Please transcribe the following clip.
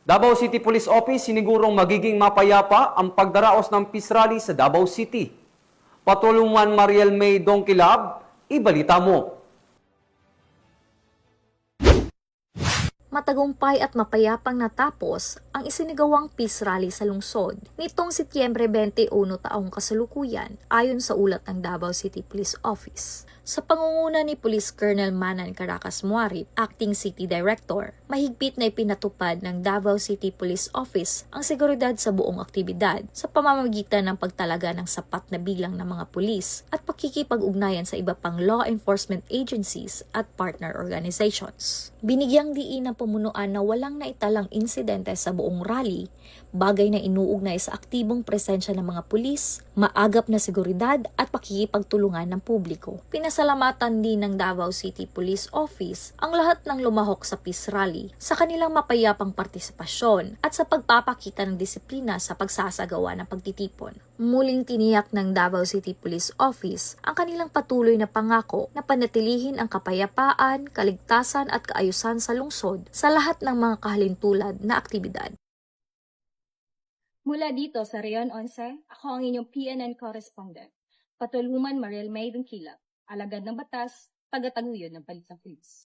Davao City Police Office sinigurong magiging mapayapa ang pagdaraos ng peace rally sa Davao City. Patulungan Mariel May Dongkilab, ibalita mo. Matagumpay at mapayapang natapos ang isinagawang peace rally sa lungsod nitong Setyembre 21 taong kasalukuyan ayon sa ulat ng Davao City Police Office. Sa pangunguna ni Police Colonel Manan Caracas Muarip, Acting City Director, mahigpit na ipinatupad ng Davao City Police Office ang seguridad sa buong aktibidad sa pamamagitan ng pagtalaga ng sapat na bilang ng mga pulis at pakikipag-ugnayan sa iba pang law enforcement agencies at partner organizations. Binigyang diin ng pamunuan na walang naitalang insidente sa buong rally, bagay na inuugnay sa aktibong presensya ng mga pulis, maagap na seguridad at pakikipagtulungan ng publiko. Pinasalamatan din ng Davao City Police Office ang lahat ng lumahok sa peace rally sa kanilang mapayapang partisipasyon at sa pagpapakita ng disiplina sa pagsasagawa ng pagtitipon. Muling tiniyak ng Davao City Police Office ang kanilang patuloy na pangako na panatilihin ang kapayapaan, kaligtasan at kaayusan sa lungsod sa lahat ng mga kahalintulad na aktibidad. Mula dito sa Rayon 11, ako ang inyong PNN correspondent, Patulungan Mariel May Dongkilab, alagad ng batas, tagataguyod ng Balitang Pulis.